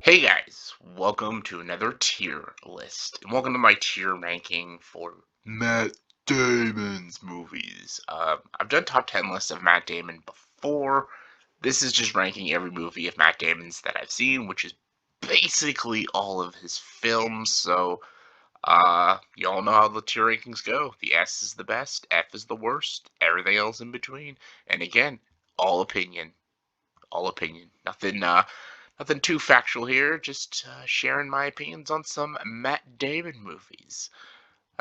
Hey guys, welcome to another tier list, and welcome to my tier ranking for Matt Damon's movies. I've done top 10 lists of Matt Damon before. This is just ranking every movie of Matt Damon's that I've seen, which is basically all of his films. So, you all know how the tier rankings go. The S is the best, F is the worst, everything else in between. And again, all opinion. All opinion. Nothing too factual here, just sharing my opinions on some Matt Damon movies.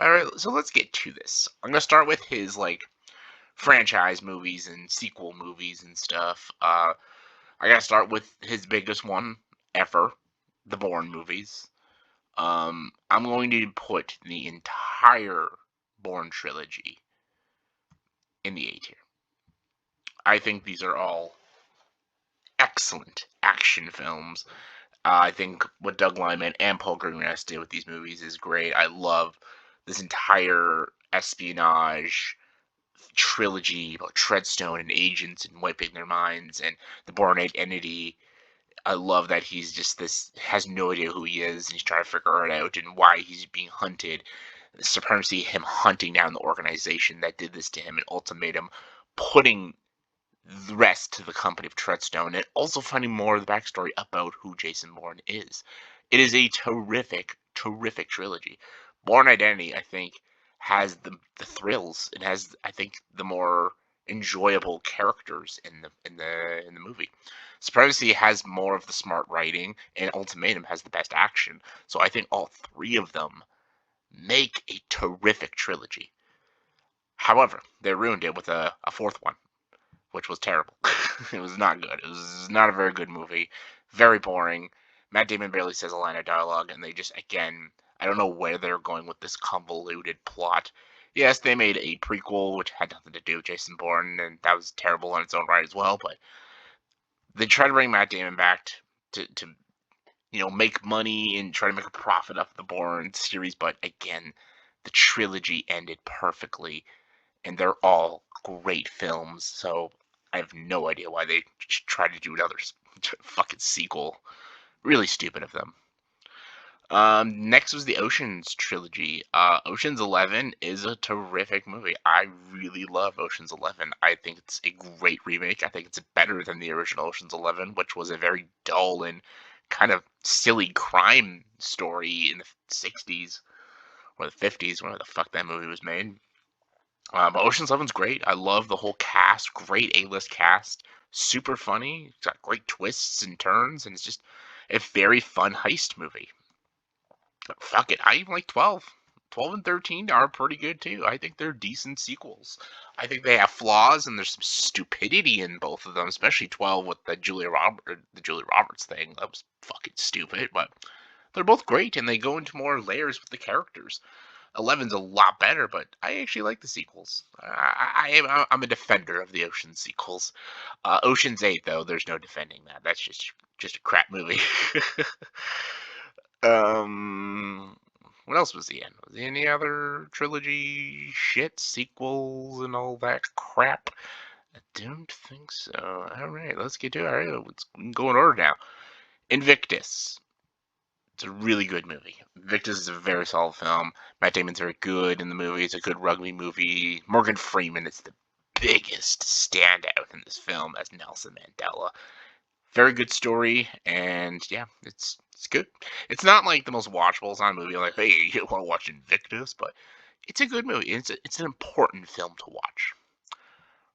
Alright, so let's get to this. I'm gonna start with his, franchise movies and sequel movies and stuff. I gotta start with his biggest one ever, the Bourne movies. I'm going to put the entire Bourne trilogy in the A tier. I think these are all excellent action films. I think what Doug Liman and Paul Greengrass did with these movies is great. I love this entire espionage trilogy about Treadstone and agents and wiping their minds and the Bourne Identity. I love that he's just this has no idea who he is and he's trying to figure it out and why he's being hunted. The supremacy, him hunting down the organization that did this to him, and ultimatum, putting the rest to the company of Treadstone, and also finding more of the backstory about who Jason Bourne is. It is a terrific, terrific trilogy. Bourne Identity, I think, has the thrills. It has, I think, the more enjoyable characters in the movie. Supremacy has more of the smart writing, and Ultimatum has the best action. So I think all three of them make a terrific trilogy. However, they ruined it with a fourth one, which was terrible. It was not good. It was not a very good movie. Very boring. Matt Damon barely says a line of dialogue, and they just, again, I don't know where they're going with this convoluted plot. Yes, they made a prequel, which had nothing to do with Jason Bourne, and that was terrible in its own right as well, but they tried to bring Matt Damon back to make money and try to make a profit off the Bourne series, but again, the trilogy ended perfectly and they're all great films. So I have no idea why they try to do another fucking sequel. Really stupid of them. Next was the Oceans trilogy. Oceans 11 is a terrific movie. I really love Oceans 11. I think it's a great remake. I think it's better than the original Oceans 11, which was a very dull and kind of silly crime story in the 60s or the 50s, whenever the fuck that movie was made. But Ocean's 11's great. I love the whole cast. Great A-list cast. Super funny. It's got great twists and turns, and it's just a very fun heist movie. But fuck it. I even like 12. 12 and 13 are pretty good too. I think they're decent sequels. I think they have flaws and there's some stupidity in both of them, especially 12 with the Julia Roberts thing. That was fucking stupid, but they're both great and they go into more layers with the characters. 11's a lot better, but I actually like the sequels. I'm a defender of the Ocean sequels. Ocean's 8 though, there's no defending that. That's just a crap movie. um, what else was he in? Was he in any other trilogy shit sequels and all that crap? I don't think so. All right, let's get to it. All right, let's go in order now. Invictus. It's a really good movie. Invictus is a very solid film. Matt Damon's very good in the movie. It's a good rugby movie. Morgan Freeman is the biggest standout in this film as Nelson Mandela. Very good story, and yeah, it's good. It's not like the most watchable. It's not a movie like, hey, you want to watch Invictus, but it's a good movie. It's an important film to watch.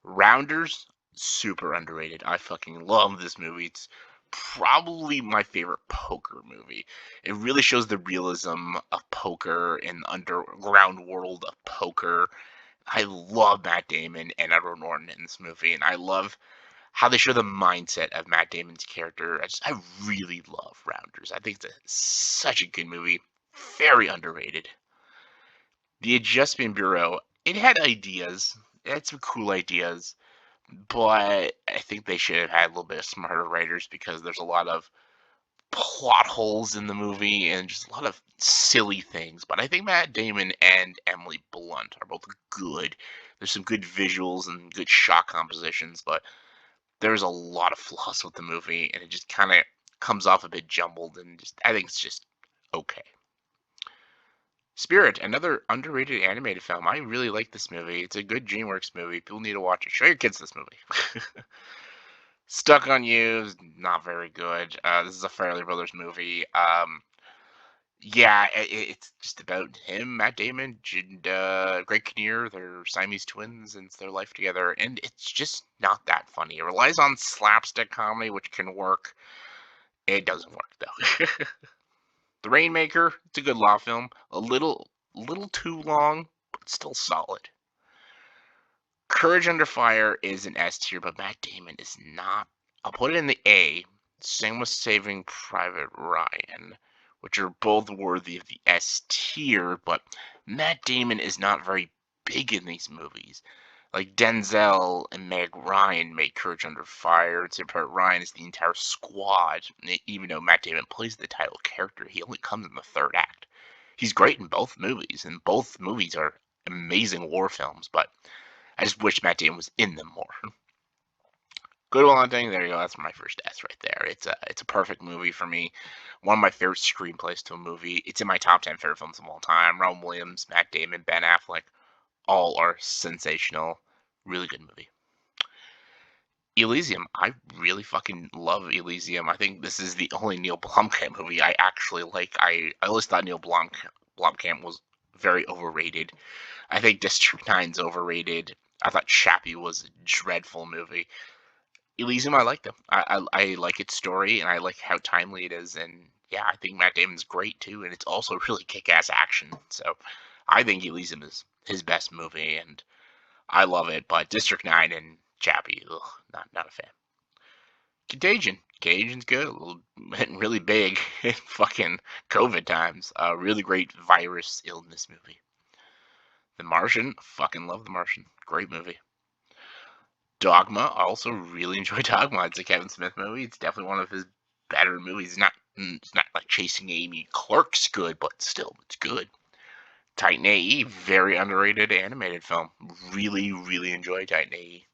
Rounders, super underrated. I fucking love this movie. It's probably my favorite poker movie. It really shows the realism of poker and the underground world of poker. I love Matt Damon and Edward Norton in this movie, and I love how they show the mindset of Matt Damon's character. I really love Rounders. I think such a good movie. Very underrated. The Adjustment Bureau, it had ideas. It had some cool ideas, but I think they should have had a little bit of smarter writers because there's a lot of plot holes in the movie and just a lot of silly things. But I think Matt Damon and Emily Blunt are both good. There's some good visuals and good shot compositions, but there's a lot of flaws with the movie, and it just kind of comes off a bit jumbled, and I think it's just okay. Spirit, another underrated animated film. I really like this movie. It's a good DreamWorks movie. People need to watch it. Show your kids this movie. Stuck on You is not very good. This is a Farrelly Brothers movie. Yeah, it's just about him, Matt Damon, and Greg Kinnear. They're Siamese twins, and it's their life together. And it's just not that funny. It relies on slapstick comedy, which can work. It doesn't work though. The Rainmaker, it's a good law film. A little too long, but still solid. Courage Under Fire is an S tier, but Matt Damon is not. I'll put it in the A. Same with Saving Private Ryan, which are both worthy of the S tier, but Matt Damon is not very big in these movies. Like Denzel and Meg Ryan make Courage Under Fire. Saving Private Ryan is the entire squad. Even though Matt Damon plays the title character, he only comes in the third act. He's great in both movies, and both movies are amazing war films, but I just wish Matt Damon was in them more. Good Will Hunting, there you go. That's my first S right there. It's a perfect movie for me. One of my favorite screenplays to a movie. It's in my top 10 favorite films of all time. Robin Williams, Matt Damon, Ben Affleck, all are sensational. Really good movie. Elysium. I really fucking love Elysium. I think this is the only Neil Blomkamp movie I actually like. I always thought Neil Blomkamp was very overrated. I think District 9's overrated. I thought Chappie was a dreadful movie. Elysium, I like them. I like its story, and I like how timely it is. And yeah, I think Matt Damon's great too, and it's also really kick-ass action. So I think Elysium is his best movie, and I love it. But District 9 and Chappie, ugh, not a fan. Contagion. Contagions good. Really big in fucking COVID times. Really great virus illness movie. The Martian. Fucking love The Martian. Great movie. Dogma. I also really enjoy Dogma. It's a Kevin Smith movie. It's definitely one of his better movies. It's not like Chasing Amy. Clerk's good, but still, it's good. Titan AE, very underrated animated film. Really, really enjoy Titan AE.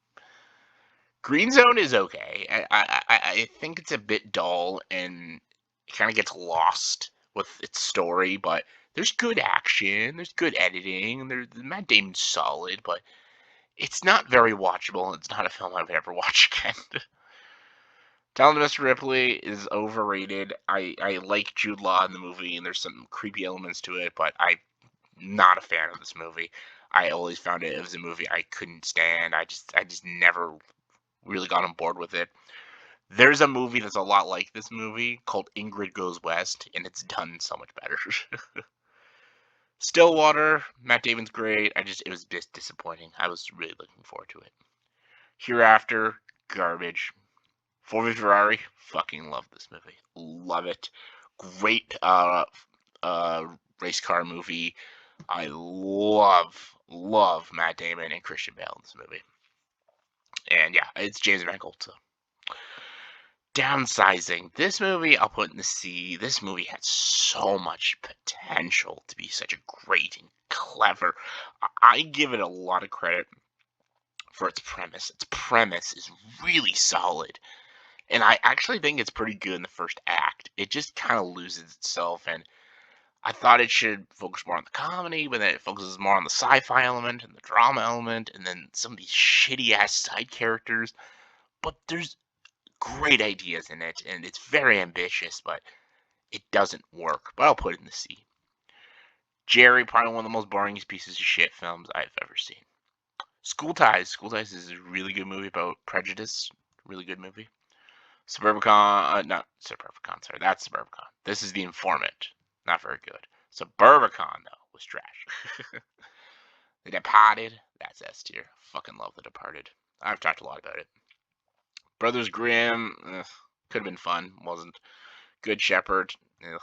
Green Zone is okay. I think it's a bit dull and it kind of gets lost with its story, but there's good action, there's good editing, and Matt Damon's solid, but it's not very watchable. It's not a film I would ever watch again. Talented Mr. Ripley is overrated. I like Jude Law in the movie, and there's some creepy elements to it, but I'm not a fan of this movie. I always found it was a movie I couldn't stand. I just never really got on board with it. There's a movie that's a lot like this movie called Ingrid Goes West, and it's done so much better. Stillwater, Matt Damon's great. It was just disappointing. I was really looking forward to it. Hereafter, garbage. Ford v Ferrari, fucking love this movie. Love it. Great race car movie. I love Matt Damon and Christian Bale in this movie. And yeah, it's James Mangold. So. Downsizing. This movie I'll put in the C. This movie had so much potential to be such a great and clever. I give it a lot of credit for its premise. Its premise is really solid. And I actually think it's pretty good in the first act. It just kind of loses itself, and I thought it should focus more on the comedy, but then it focuses more on the sci-fi element and the drama element, and then some of these shitty-ass side characters. But there's great ideas in it, and it's very ambitious, but it doesn't work. But I'll put it in the C. Jerry, probably one of the most boring pieces of shit films I've ever seen. School Ties. School Ties is a really good movie about prejudice. Really good movie. Suburbicon, not Suburbicon, sorry, that's Suburbicon. This is The Informant. Not very good. Suburbicon, though, was trash. The Departed, that's S tier. Fucking love The Departed. I've talked a lot about it. Brothers Grimm, could have been fun, wasn't. Good Shepherd, ugh.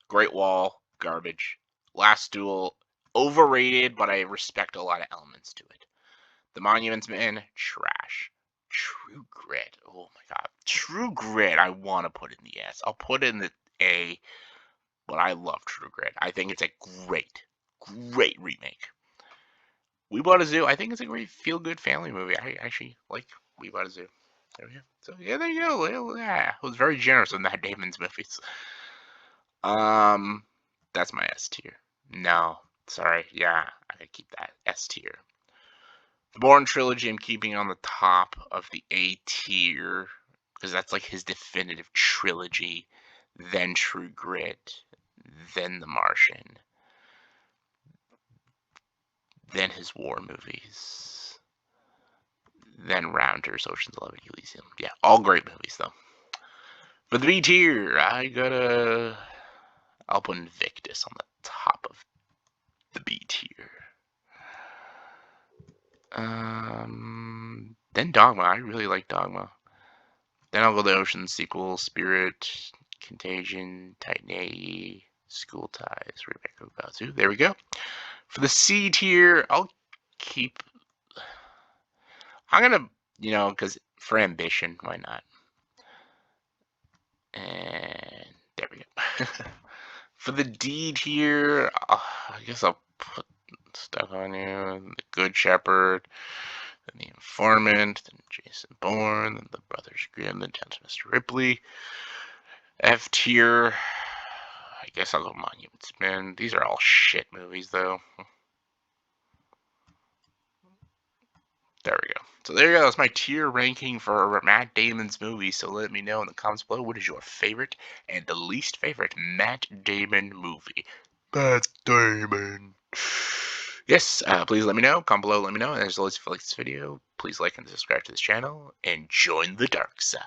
Great Wall, garbage. Last Duel, overrated, but I respect a lot of elements to it. The Monuments Men, trash. True Grit. Oh my god. True Grit, I want to put in the S. I'll put it in the A, but I love True Grit. I think it's a great, great remake. We Bought a Zoo, I think it's a great feel-good family movie. I actually like We Bought a Zoo. There we go. So yeah, there you go. Well, yeah, I was very generous with Matt Damon's movies. Um, that's my S tier. No, sorry. Yeah, I gotta keep that S tier. The Bourne trilogy, I'm keeping on the top of the A tier because that's like his definitive trilogy. Then True Grit, then The Martian, then his war movies, then Rounders, Ocean's 11, Elysium. Yeah, all great movies though. For the B tier, I'll put Invictus on the top of the B tier. Then Dogma. I really like Dogma. Then I'll go to Ocean sequel, Spirit, Contagion, Titan AE, School Ties, Rebecca Bazu. There we go. For the C tier, keep. I'm gonna, because for ambition, why not? And there we go. For the D tier, I guess I'll put stuff on you. The Good Shepherd, then The Informant, then Jason Bourne, then The Brothers Grimm, then Tales of Mr. Ripley. F tier, I guess I'll go Monument Men. These are all shit movies, though. There we go. So there you go. That's my tier ranking for Matt Damon's movies. So let me know in the comments below what is your favorite and the least favorite Matt Damon movie. Matt Damon. Yes, please let me know. Comment below, let me know. And as always, if you like this video, please like and subscribe to this channel and join the dark side.